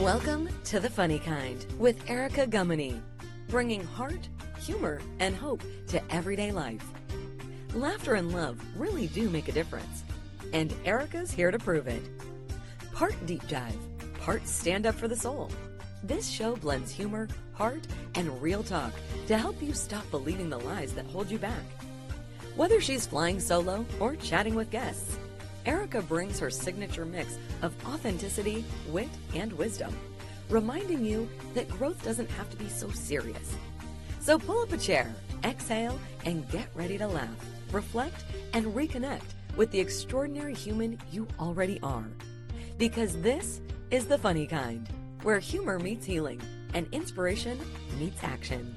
Welcome to The Funny Kind with Erica Gumieny, bringing heart, humor, and hope to everyday life. Laughter and love really do make a difference, and Erica's here to prove it. Part deep dive, part stand up for the soul. This show blends humor, heart, and real talk to help you stop believing the lies that hold you back. Whether she's flying solo or chatting with guests, Erica brings her signature mix of authenticity, wit, and wisdom, reminding you that growth doesn't have to be so serious. So pull up a chair, exhale, and get ready to laugh, reflect, and reconnect with the extraordinary human you already are. Because this is The Funny Kind, where humor meets healing and inspiration meets action.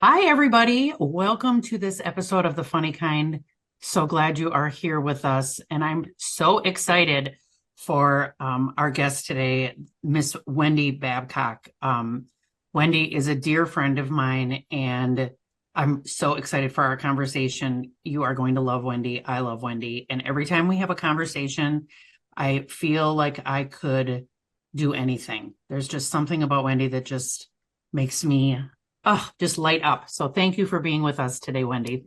Hi, everybody. Welcome to this episode of The Funny Kind. So glad you are here with us. And I'm so excited for our guest today, Miss Wendy Babcock. Wendy is a dear friend of mine, and I'm so excited for our conversation. You are going to love Wendy. I love Wendy. And every time we have a conversation, I feel like I could do anything. There's just something about Wendy that just makes me just light up. So thank you for being with us today, Wendy.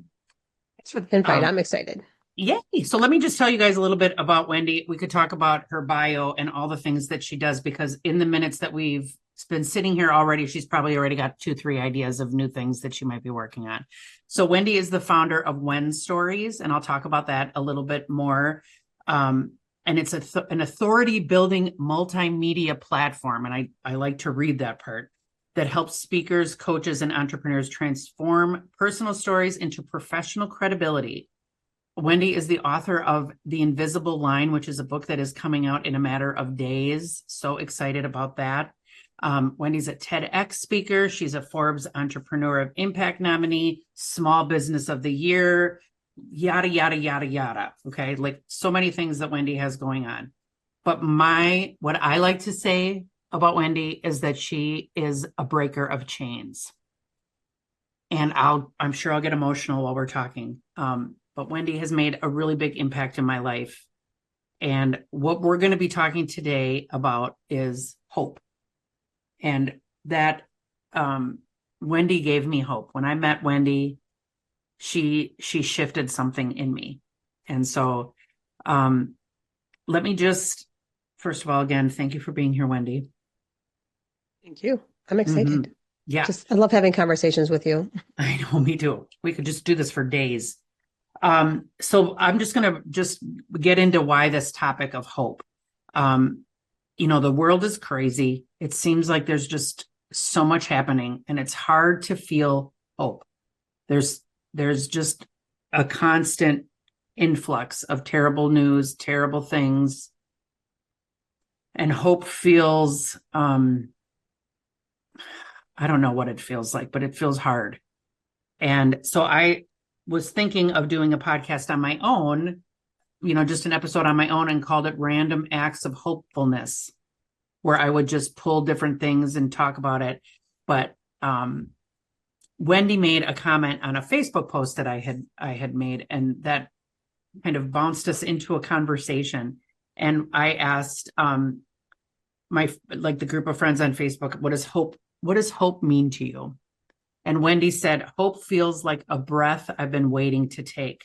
Thanks for the invite. I'm excited. Yay. So let me just tell you guys a little bit about Wendy. We could talk about her bio and all the things that she does, because in the minutes that we've been sitting here already, she's probably already got 2-3 ideas of new things that she might be working on. So Wendy is the founder of When Stories, and I'll talk about that a little bit more. And it's an authority building multimedia platform. And I like to read that part, that helps speakers, coaches, and entrepreneurs transform personal stories into professional credibility. Wendy is the author of The Invisible Line, which is a book that is coming out in a matter of days. So excited about that. Wendy's a TEDx speaker. She's a Forbes Entrepreneur of Impact nominee, Small Business of the Year, yada, yada, yada, yada. Okay, like so many things that Wendy has going on. But what I like to say about Wendy is that she is a breaker of chains. And I'm sure I'll get emotional while we're talking. But Wendy has made a really big impact in my life. And what we're going to be talking today about is hope. And that Wendy gave me hope. When I met Wendy, she shifted something in me. And so let me just, first of all, again, thank you for being here, Wendy. Thank you. I'm excited. Mm-hmm. Yeah. I love having conversations with you. I know, me too. We could just do this for days. So I'm just going to get into why this topic of hope. The world is crazy. It seems like there's just so much happening, and it's hard to feel hope. There's just a constant influx of terrible news, terrible things. And hope feels, I don't know what it feels like, but it feels hard. And so I was thinking of doing a podcast on my own, just an episode on my own, and called it Random Acts of Hopefulness, where I would just pull different things and talk about it. But Wendy made a comment on a Facebook post that I had made, and that kind of bounced us into a conversation. And I asked the group of friends on Facebook, what does hope mean to you? And Wendy said, hope feels like a breath I've been waiting to take.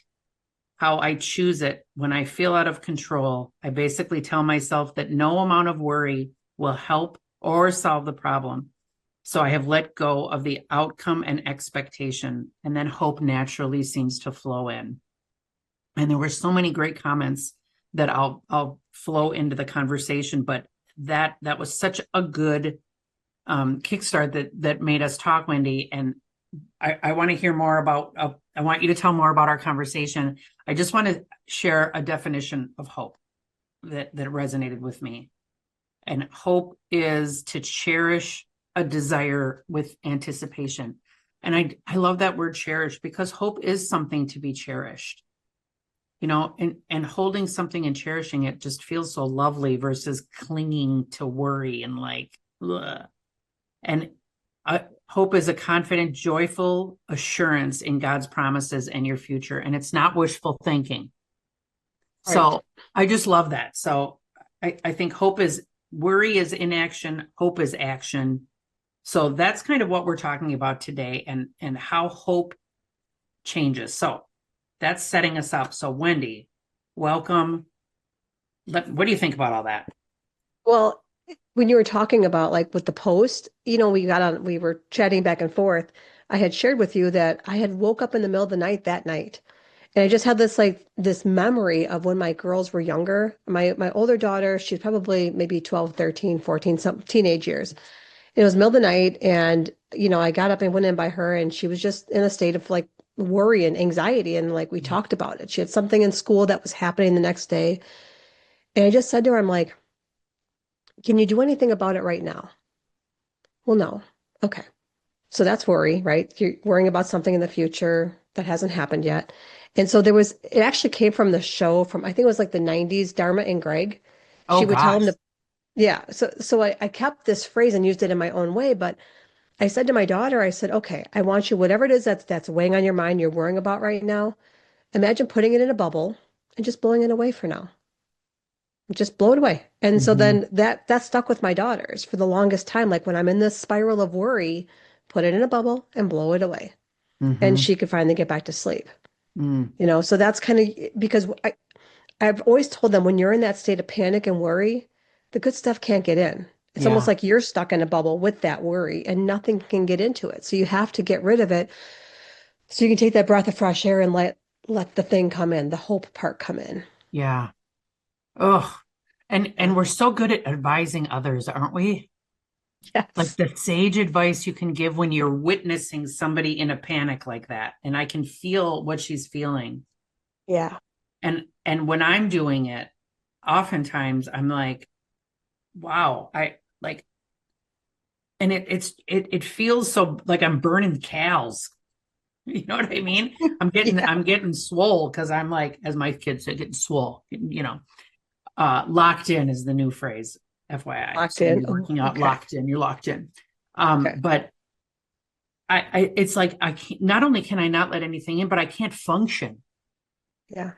How I choose it when I feel out of control. I basically tell myself that no amount of worry will help or solve the problem. So I have let go of the outcome and expectation, and then hope naturally seems to flow in. And there were so many great comments that I'll flow into the conversation, but that was such a good kickstart that made us talk, Wendy. And I want to hear more about, I want you to tell more about our conversation. I just want to share a definition of hope that resonated with me. And hope is to cherish a desire with anticipation. And I love that word cherish, because hope is something to be cherished. And holding something and cherishing it just feels so lovely versus clinging to worry and ugh. And hope is a confident, joyful assurance in God's promises and your future. And it's not wishful thinking. Right. So I just love that. So I think worry is inaction, hope is action. So that's kind of what we're talking about today, and how hope changes. So that's setting us up. So Wendy, welcome. What do you think about all that? Well, when you were talking about like with the post, we were chatting back and forth. I had shared with you that I had woke up in the middle of the night that night. And I just had this memory of when my girls were younger. My older daughter, she's probably maybe 12, 13, 14, some teenage years. It was middle of the night, and I got up and went in by her, and she was just in a state of like worry and anxiety, and like we talked about it. She had something in school that was happening the next day. And I just said to her, I'm like, "Can you do anything about it right now?" Well, no. Okay. So that's worry, right? You're worrying about something in the future that hasn't happened yet. And so it actually came from the show from, I think it was like the 90s, Dharma and Greg. Oh She would tell gosh. him to, yeah. So I kept this phrase and used it in my own way. But I said to my daughter, I said, okay, I want you, whatever it is that's weighing on your mind, you're worrying about right now, imagine putting it in a bubble and just blowing it away for now. Just blow it away. And so Hmm. then that stuck with my daughters for the longest time. Like when I'm in this spiral of worry, put it in a bubble and blow it away. And Hmm. she could finally get back to sleep. Mm. So that's kind of because I've always told them when you're in that state of panic and worry, the good stuff can't get in. It's almost Yeah. like you're stuck in a bubble with that worry and nothing can get into it. So you have to get rid of it so you can take that breath of fresh air and let the thing come in, the hope part come in. Yeah. Oh, Yeah. and we're so good at advising others, aren't we? Like Yes. the sage advice you can give when you're witnessing somebody in a panic like that. And I can feel what she's feeling. Yeah. And when I'm doing it, oftentimes I'm like, wow, I like, and it feels so like I'm burning cows. You know what I mean? Yeah. I'm getting swole because I'm like, as my kids say, getting swole, locked in is the new phrase, FYI. Locked So when in. you're Oh, working out okay. locked in, you're locked in. Okay. But it's like I can't, not only can I not let anything in, but I can't function. Yeah.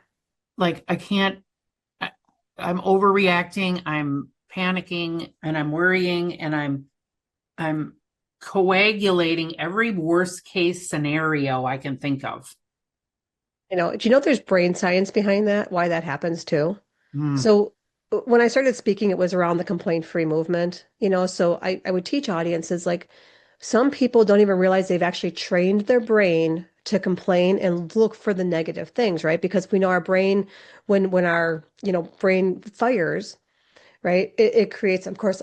Like I can't. I, I'm overreacting. I'm panicking, and I'm worrying, and I'm coagulating every worst case scenario I can think of. Do you know there's brain science behind that? Why that happens too? Mm, So when I started speaking, it was around the complaint-free movement, so I would teach audiences like some people don't even realize they've actually trained their brain to complain and look for the negative things, right? Because we know our brain, when our, brain fires, right, it creates, of course,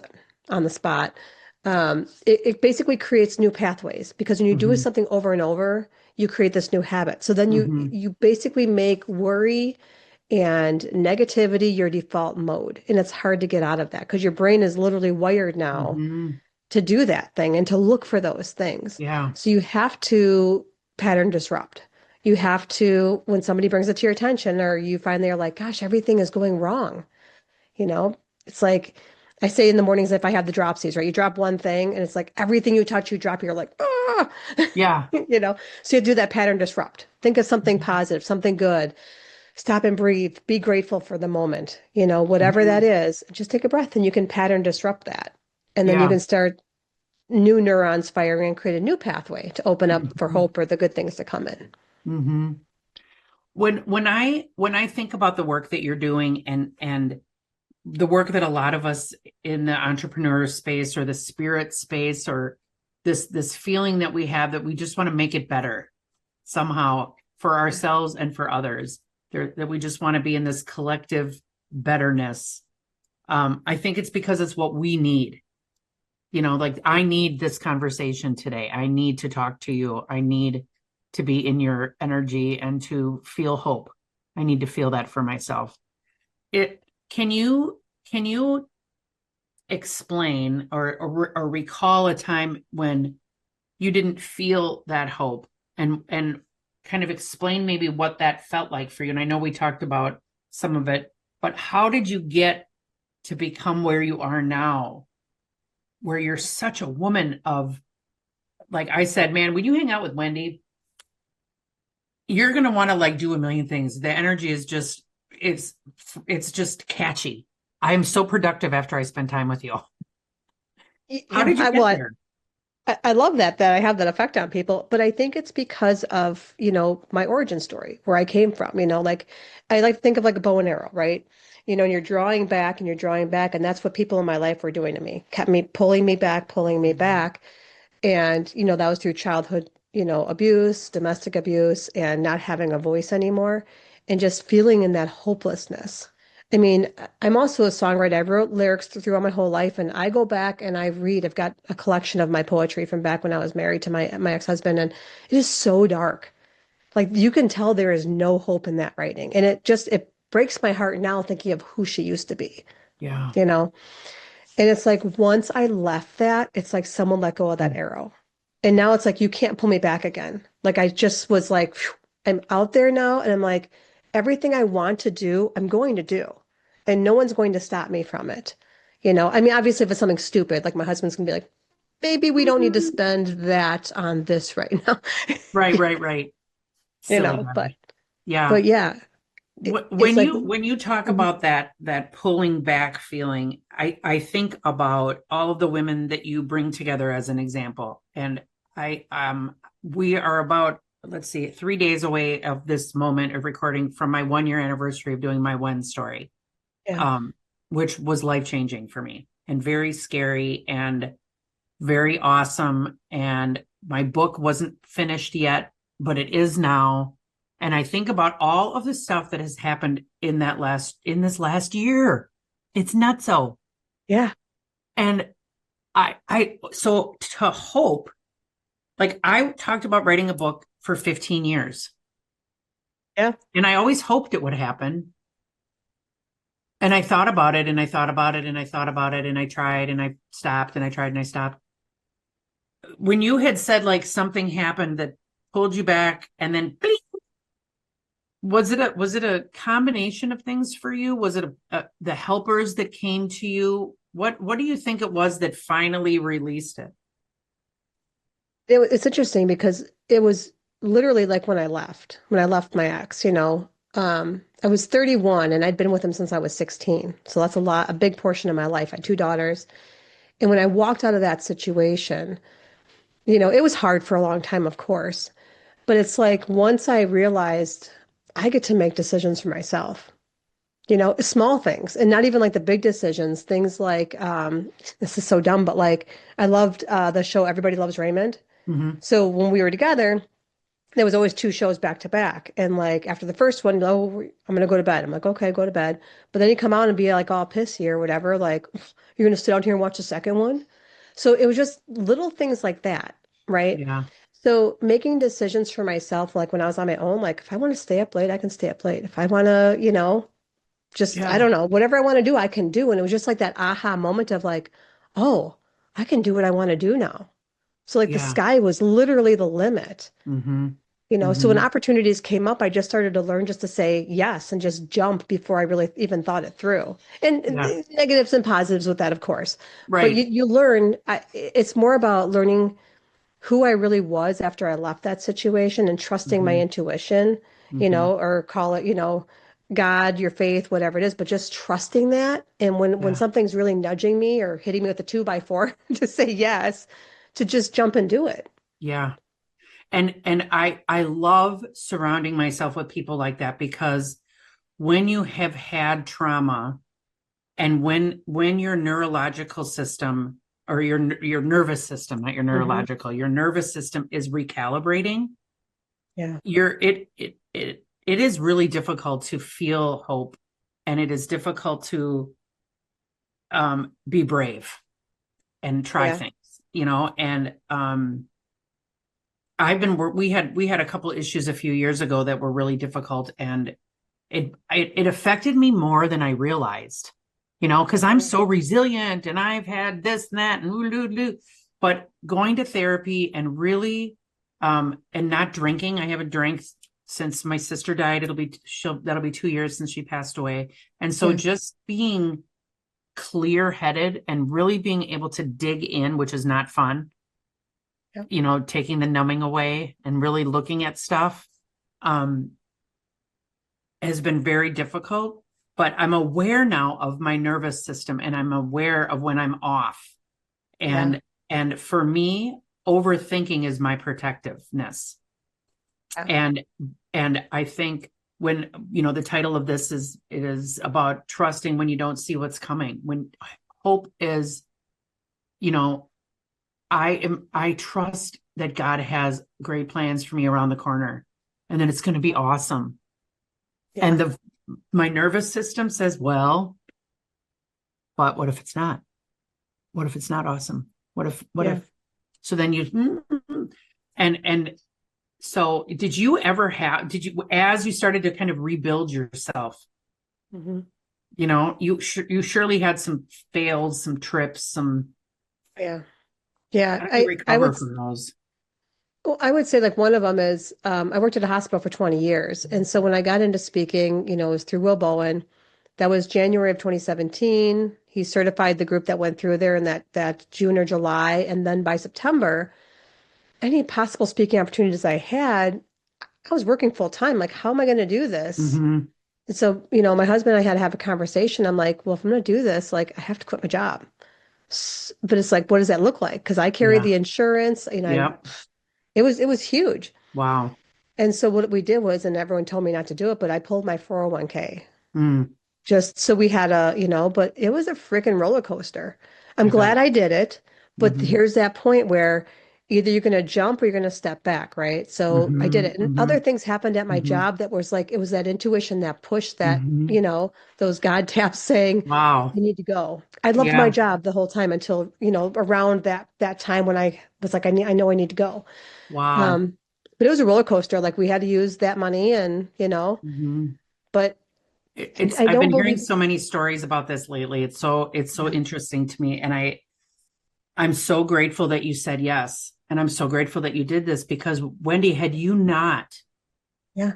on the spot, it basically creates new pathways because when you do hmm something over and over, you create this new habit. So then you hmm you basically make worry and negativity your default mode. And it's hard to get out of that because your brain is literally wired now hmm to do that thing and to look for those things. Yeah. So you have to pattern disrupt. You have to, when somebody brings it to your attention or you find they're like, gosh, everything is going wrong, you know, it's like I say in the mornings if I have the dropsies, right? You drop one thing and it's like everything you touch, you drop, you're like, ah, Yeah. So you do that pattern disrupt. Think of something positive, something good. Stop and breathe. Be grateful for the moment. Whatever that Mhm. is, just take a breath and you can pattern disrupt that. And then you Yeah. can start new neurons firing and create a new pathway to open up for hmm hope or the good things to come in. hmm when I think about the work that you're doing, and the work that a lot of us in the entrepreneur space or the spirit space, or this feeling that we have that we just want to make it better somehow for Yeah. ourselves and for others, that we just want to be in this collective betterness. I think it's because it's what we need. Like I need this conversation today. I need to talk to you. I need to be in your energy and to feel hope. I need to feel that for myself. It can you explain or recall a time when you didn't feel that hope, and kind of explain maybe what that felt like for you? And I know we talked about some of it, but how did you get to become where you are now, where you're such a woman of, like I said, man, when you hang out with Wendy, you're going to want to like do a million things. The energy is just it's it's just catchy. I am so productive after I spend time with you. How Yeah, did you get there? I love that I have that effect on people, but I think it's because of, my origin story, where I came from, like I like to think of like a bow and arrow, right? And you're drawing back and you're drawing back, and that's what people in my life were doing to me, kept me pulling me back, pulling me back. And, that was through childhood, abuse, domestic abuse, and not having a voice anymore, and just feeling in that hopelessness. I mean, I'm also a songwriter. I wrote lyrics throughout my whole life, and I go back and I read. I've got a collection of my poetry from back when I was married to my ex-husband, and it is so dark. Like you can tell there is no hope in that writing, and it breaks my heart now thinking of who she used to be, Yeah. you know. And it's like once I left that, it's like someone let go of that arrow. And now it's like you can't pull me back again. Like I just was like, phew, I'm out there now and I'm like, everything I want to do, I'm going to do. And no one's going to stop me from it. I mean, obviously if it's something stupid, like my husband's gonna be like, maybe we don't need to spend that on this right now. Right, right, right. Silly But guy. Yeah. yeah, it's When like you talk mhm, about that pulling back feeling, I think about all of the women that you bring together as an example. And I we are about, let's see, 3 days away of this moment of recording from my 1 year anniversary of doing my one story, yeah, um, which was life changing for me and very scary and very awesome. And my book wasn't finished yet, but it is now. And I think about all of the stuff that has happened in this last year. It's nutso. yeah, And so to hope, like I talked about writing a book for 15 years yeah. and I always hoped it would happen. And I thought about it and I thought about it and I thought about it and I tried and I stopped and I tried and I stopped. When you had said like something happened that pulled you back and then bleep, was it a combination of things for you? Was it the helpers that came to you? What do you think it was that finally released it? It's interesting because it was literally like when I left my ex, I was 31 and I'd been with him since I was 16. So that's a big portion of my life. I had two daughters. And when I walked out of that situation, it was hard for a long time, of course. But it's like once I realized I get to make decisions for myself, small things and not even like the big decisions, things like, this is so dumb, but like I loved the show Everybody Loves Raymond. Mm-hmm. So when we were together, there was always two shows back to back. And like after the first one, oh, I'm gonna go to bed. I'm like, okay, go to bed. But then you come out and be like all pissy or whatever, like you're gonna sit out here and watch the second one. So it was just little things like that, right? Yeah. So making decisions for myself, like when I was on my own, like if I want to stay up late, I can stay up late. If I want to, just I Yeah. don't know, whatever I want to do, I can do. And it was just like that aha moment of like, oh, I can do what I want to do now. So like the Yeah. sky was literally the limit. Mm-hmm. So when Mm-hmm. opportunities came up, I just started to learn just to say yes and just jump before I really even thought it through. And Yeah. negatives and positives with that, of course. But Right. you learn, it's more about learning who I really was after I left that situation and trusting my Mm-hmm. intuition, Mm-hmm. or call it, God, your faith, whatever it is, but just trusting that. And when Yeah. something's really nudging me or hitting me with a 2x4 to say yes, to just jump and do it. Yeah. And I love surrounding myself with people like that because when you have had trauma and when your neurological system or your nervous system, not your Hmm. neurological, your nervous system is recalibrating, Yeah. it is really difficult to feel hope and it is difficult to be brave and try Yeah. things, and we had a couple issues a few years ago that were really difficult and it affected me more than I realized, because I'm so resilient and I've had this and that and but going to therapy and really and not drinking. I haven't drank since my sister died. That'll be 2 years since she passed away. And so Yeah. just being clear headed and really being able to dig in, which is not fun, Yeah. taking the numbing away and really looking at stuff. Um, has been very difficult, but I'm aware now of my nervous system and I'm aware of when I'm off. Yeah. And for me, overthinking is my protectiveness. Yeah. And I think when, the title of this is about trusting when you don't see what's coming. When hope is, I trust that God has great plans for me around the corner and then it's going to be awesome. Yeah. And my nervous system says, well, but what if it's not? What if it's not awesome? What if, so then and so did you ever as you started to kind of rebuild yourself, Mm-hmm. you surely had some fails, some trips, Yeah. how do you I recover from those? well, I would say like one of them is I worked at a hospital for 20 years. And so when I got into speaking, it was through Will Bowen. That was January of 2017. He certified the group that went through there in that June or July. And then by September, any possible speaking opportunities I had, I was working full time. Like, how am I going to do this? Mm-hmm. And so, my husband and I had to have a conversation. I'm like, well, if I'm going to do this, like, I have to quit my job. But it's like, what does that look like? Because I carry Yeah. the insurance, Yep. it was huge. Wow. And so what we did was, and everyone told me not to do it, but I pulled my 401k Mm, just so we had but it was a freaking roller coaster. I'm I bet. glad I did it, but Mm-hmm. here's that point where either you're going to jump or you're going to step back, right? So I did Mm-hmm. it. And Mm-hmm. other things happened at my Mm-hmm. job that was like, it was that intuition, that push, that, Mm-hmm. those God taps saying, Wow. you need to go. I loved my Yeah. job the whole time until, around that time when I was like, I know I need to go. Wow. Um, but it was a roller coaster. Like we had to use that money and, Mm-hmm. but It's I I've don't been hearing believe, so many stories about this lately. It's so yeah, interesting to me. And I'm so grateful that you said yes. And I'm so grateful that you did this because Wendy, had you not, yeah,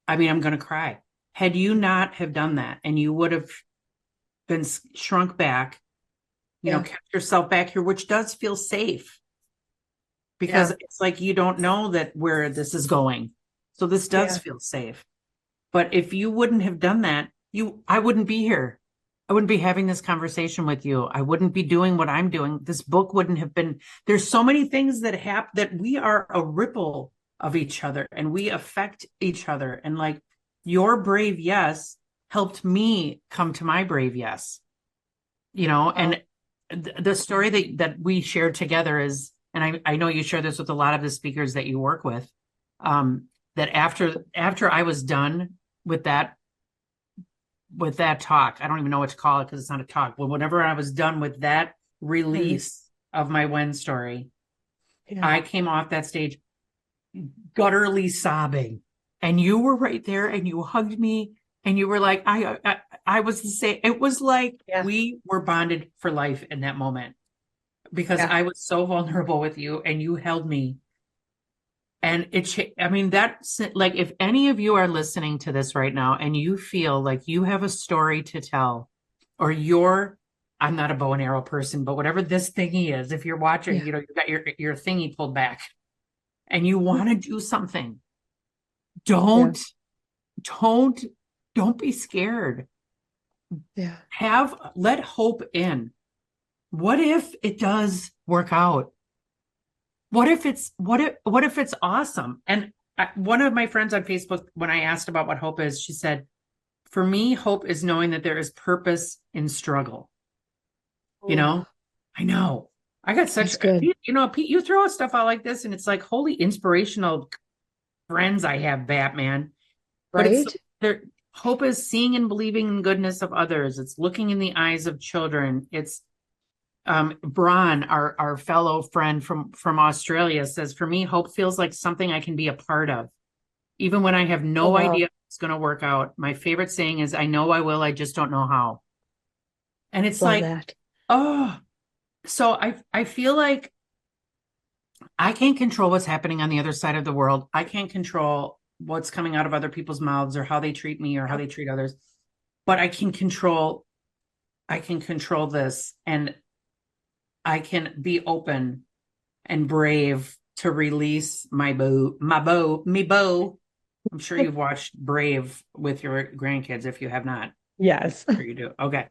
I mean, I'm going to cry. Had you not have done that and you would have been shrunk back, yeah, kept yourself back here, which does feel safe because yeah, it's like you don't know that where this is going. So this does yeah, feel safe. But if you wouldn't have done that, I wouldn't be here. I wouldn't be having this conversation with you. I wouldn't be doing what I'm doing. This book wouldn't have been. There's so many things that happen that we are a ripple of each other and we affect each other. And like your brave yes helped me come to my brave yes. oh, And the story that we shared together is, and I know you share this with a lot of the speakers that you work with, that after I was done with that talk. I don't even know what to call it because it's not a talk. But whenever I was done with that mhm, release of my Wen story, yeah, I came off that stage gutturally sobbing. And you were right there and you hugged me and you were like, I was the same. It was like yeah, we were bonded for life in that moment because yeah, I was so vulnerable with you and you held me. And I mean, that's like, if any of you are listening to this right now and you feel like you have a story to tell, or I'm not a bow and arrow person, but whatever this thingy is, if you're watching, yeah, you've got your thingy pulled back and you want to do something, yeah, don't, don't, don't be scared. yeah, Let hope in. What if it does work out? What if it's awesome? And one of my friends on Facebook, when I asked about what hope is, she said, "For me, hope is knowing that there is purpose in struggle." You oh, know, I know. I got such, that's good, Pete, you throw stuff out like this, and it's like holy inspirational friends I have, Batman. But it's right? there. Hope is seeing and believing in goodness of others. It's looking in the eyes of children. It's Bron, our fellow friend from Australia, says, "For me, hope feels like something I can be a part of, even when I have Oh, no wow, idea if it's going to work out. My favorite saying is, I know I will, I just don't know how." And it's love like, that. oh, so I feel like I can't control what's happening on the other side of the world. I can't control what's coming out of other people's mouths or how they treat me or how Yep. they treat others, but I can control this, and I can be open and brave to release me bow I'm sure you've watched Brave with your grandkids. If you have not, Yes. I'm sure you do. Okay.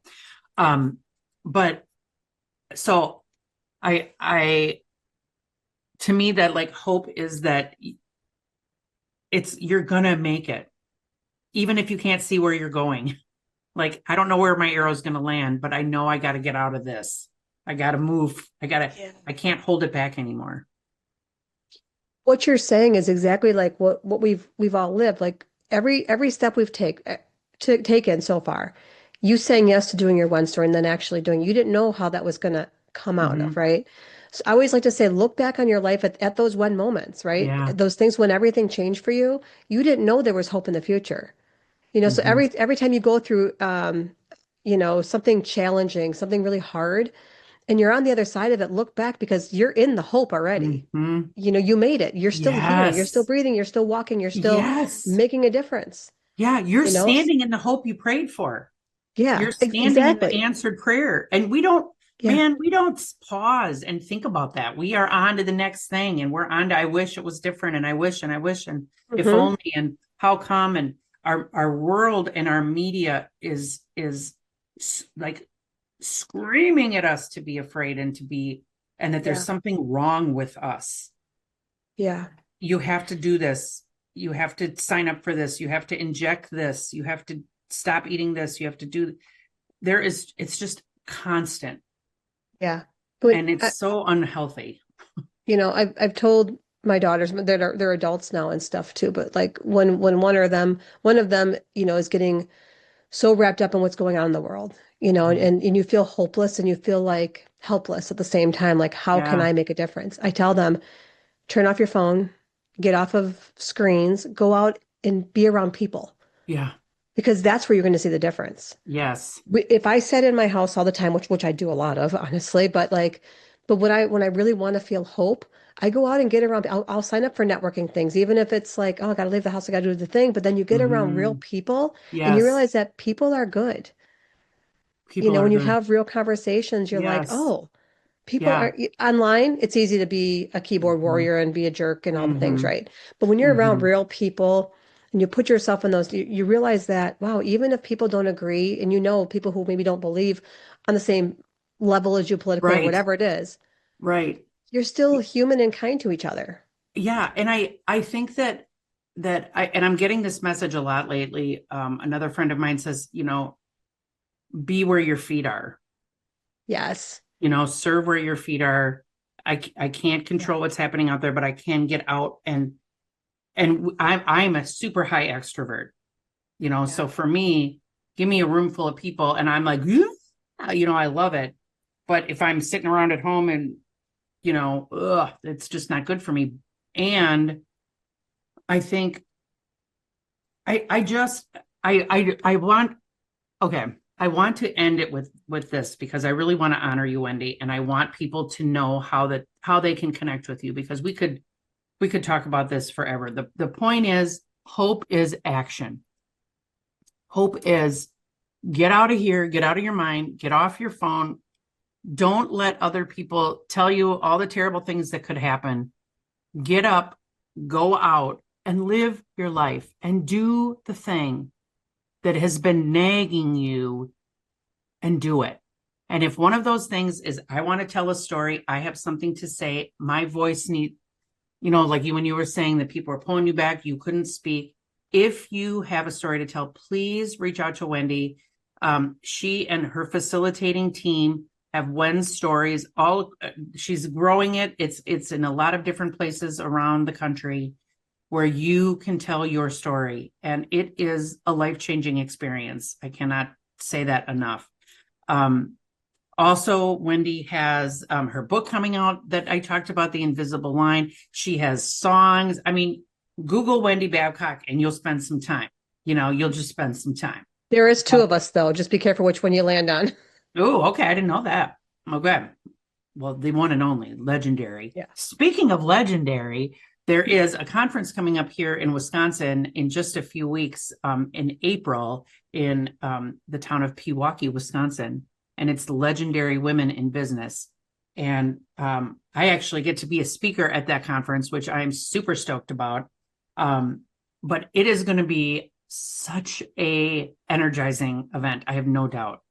But so I to me that like hope is that you're gonna make it, even if you can't see where you're going. Like, I don't know where my arrow is gonna land, but I know I gotta get out of this. I gotta move. Yeah. I can't hold it back anymore. What you're saying is exactly like what we've all lived. Like every step we've taken so far, you saying yes to doing your one story and then actually doing, you didn't know how that was gonna come out of, Hmm. right? So I always like to say, look back on your life at those one moments, right? Yeah. Those things when everything changed for you, you didn't know there was hope in the future. So Hmm. every time you go through something challenging, something really hard, and you're on the other side of it, look back because you're in the hope already. Hmm. You made it. You're still here. You're still Yes. breathing. You're still walking. You're still Yes. making a difference. Yeah. You're You know? standing in the hope you prayed for. Yeah, You're standing in the exactly. answered prayer. And we don't, Yeah. man, we don't pause and think about that. We are on to the next thing, and we're on to, I wish it was different. And I wish, and if Hmm. only, and how come. And our world and our media is like screaming at us to be afraid and that there's Yeah. something wrong with us. Yeah. You have to do this. You have to sign up for this. You have to inject this. You have to stop eating this. You have to do, it's just constant, Yeah. But and it's so unhealthy. I've told my daughters they're adults now and stuff too, but like when one of them, is getting so wrapped up in what's going on in the world, and you feel hopeless and you feel like helpless at the same time. Like, how can Yeah. I make a difference? I tell them, turn off your phone, get off of screens, go out and be around people Yeah. because that's where you're going to see the difference. Yes. If I sat in my house all the time, which I do a lot of, honestly, but when I really want to feel hope, I go out and get around. I'll sign up for networking things, even if it's like, oh, I got to leave the house, I got to do the thing. But then you get around real Hmm. people and you Yes. realize that people are good. People are When you good. have real conversations, you're like, Yes. oh, people Yeah. are online. It's easy to be a keyboard Hmm. warrior and be a jerk and all the things, Hmm. right? But when you're around Hmm. real people and you put yourself in those, you realize that, wow, even if people don't agree and people who maybe don't believe on the same level as you politically or Right. whatever it is, Right. you're still human and kind to each other. Yeah. And I think and I'm getting this message a lot lately. Another friend of mine says, be where your feet are, Yes. serve where your feet are. I can't Yeah. control what's happening out there, but I can get out, and I'm a super high extrovert, Yeah. so for me, give me a room full of people and I'm like, yeah, I love it. But if I'm sitting around at home and, it's just not good for me. And I think I just, I want, okay. I want to end it with this because I really want to honor you, Wendy, and I want people to know how they can connect with you, because we could talk about this forever. The point is, hope is action. Hope is, get out of here, get out of your mind, get off your phone. Don't let other people tell you all the terrible things that could happen. Get up, go out and live your life and do the thing that has been nagging you, and do it. And if one of those things is, I want to tell a story, I have something to say, my voice like when you were saying that people are pulling you back, you couldn't speak. If you have a story to tell, please reach out to Wendy. She and her facilitating team have Wen's stories. She's growing it. It's in a lot of different places around the country where you can tell your story, and it is a life-changing experience. I cannot say that enough. Um, Also, Wendy has her book coming out that I talked about, The Invisible Line. She has songs. I mean, Google Wendy Babcock and you'll spend some time. You'll just spend some time. There is two of us though. Just be careful which one you land on. Oh, okay. I didn't know that. Okay. Well, the one and only, legendary. Yeah. Speaking of legendary, there is a conference coming up here in Wisconsin in just a few weeks, in April, in the town of Pewaukee, Wisconsin, and it's Legendary Women in Business. And I actually get to be a speaker at that conference, which I'm super stoked about. but it is going to be such a energizing event. I have no doubt.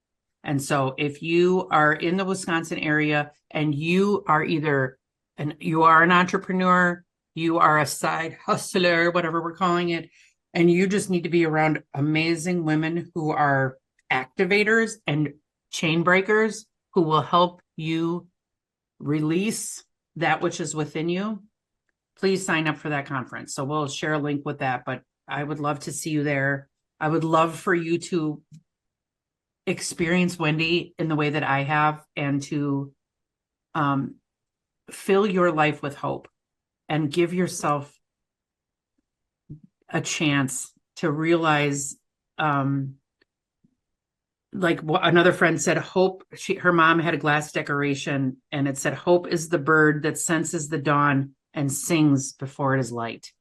And so if you are in the Wisconsin area and you are you are an entrepreneur, you are a side hustler, whatever we're calling it, and you just need to be around amazing women who are activators and chain breakers who will help you release that which is within you, please sign up for that conference. So we'll share a link with that, but I would love to see you there. I would love for you to experience Wendy in the way that I have, and to fill your life with hope and give yourself a chance to realize, like what another friend said, hope, her mom had a glass decoration and it said, hope is the bird that senses the dawn and sings before it is light.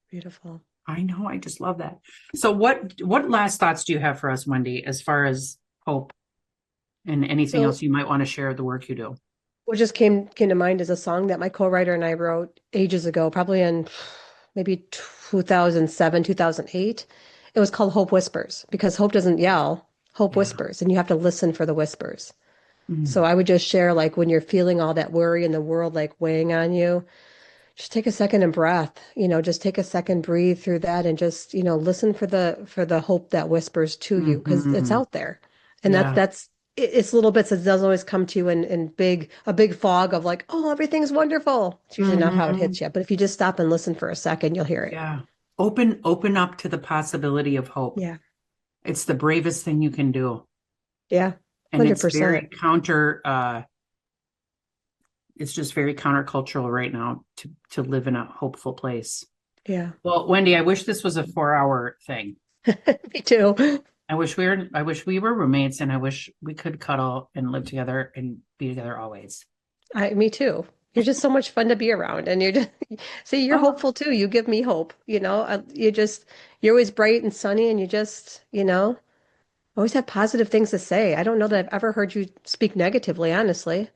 Beautiful. I know. I just love that. So what last thoughts do you have for us, Wendy, as far as hope and anything else you might want to share of the work you do? What just came to mind is a song that my co-writer and I wrote ages ago, probably in maybe 2007, 2008. It was called Hope Whispers, because hope doesn't yell, hope whispers, and you have to listen for the whispers. So I would just share, like, when you're feeling all that worry in the world, like weighing on you, just take a second and breath, just take a second, breathe through that, and just, listen for the hope that whispers to you, because it's out there. And it's little bits. It doesn't always come to you in a big fog of like, oh, everything's wonderful. It's usually not how it hits you. But if you just stop and listen for a second, you'll hear it. Yeah. Open up to the possibility of hope. Yeah. It's the bravest thing you can do. Yeah. 100%. And it's very it's just very countercultural right now to live in a hopeful place. Yeah. Well, Wendy, I wish this was a 4-hour thing. Me too. I wish we were roommates, and I wish we could cuddle and live together and be together always. Me too. You're just so much fun to be around, and you're hopeful too. You give me hope, you're always bright and sunny, and you just, always have positive things to say. I don't know that I've ever heard you speak negatively, honestly.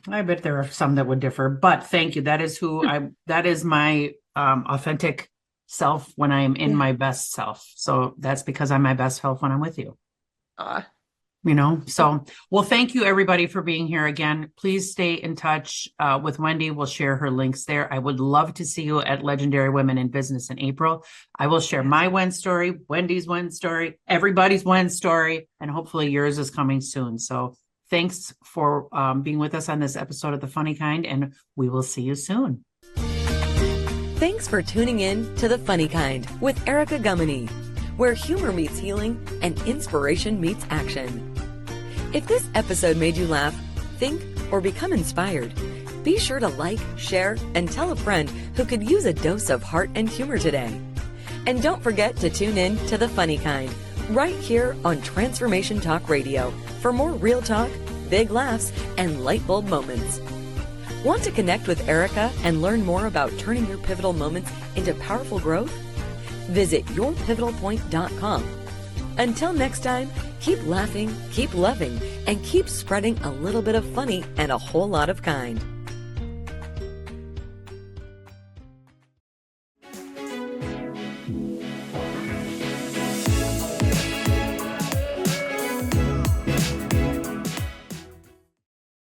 I bet there are some that would differ, but thank you. That is that is my authentic self when I am in my best self. So that's because I'm my best self when I'm with you. So, well, thank you everybody for being here again. Please stay in touch with Wendy. We'll share her links there. I would love to see you at Legendary Women in Business in April. I will share my Wen story, Wendy's Wen story, everybody's Wen story, and hopefully yours is coming soon. So thanks for being with us on this episode of The Funny Kind, and we will see you soon. Thanks for tuning in to The Funny Kind with Erica Gumieny, where humor meets healing and inspiration meets action. If this episode made you laugh, think, or become inspired, be sure to like, share, and tell a friend who could use a dose of heart and humor today. And don't forget to tune in to The Funny Kind, right here on Transformation Talk Radio, for more real talk, big laughs, and light bulb moments. Want to connect with Erica and learn more about turning your pivotal moments into powerful growth? Visit yourpivotalpoint.com. Until next time, keep laughing, keep loving, and keep spreading a little bit of funny and a whole lot of kind.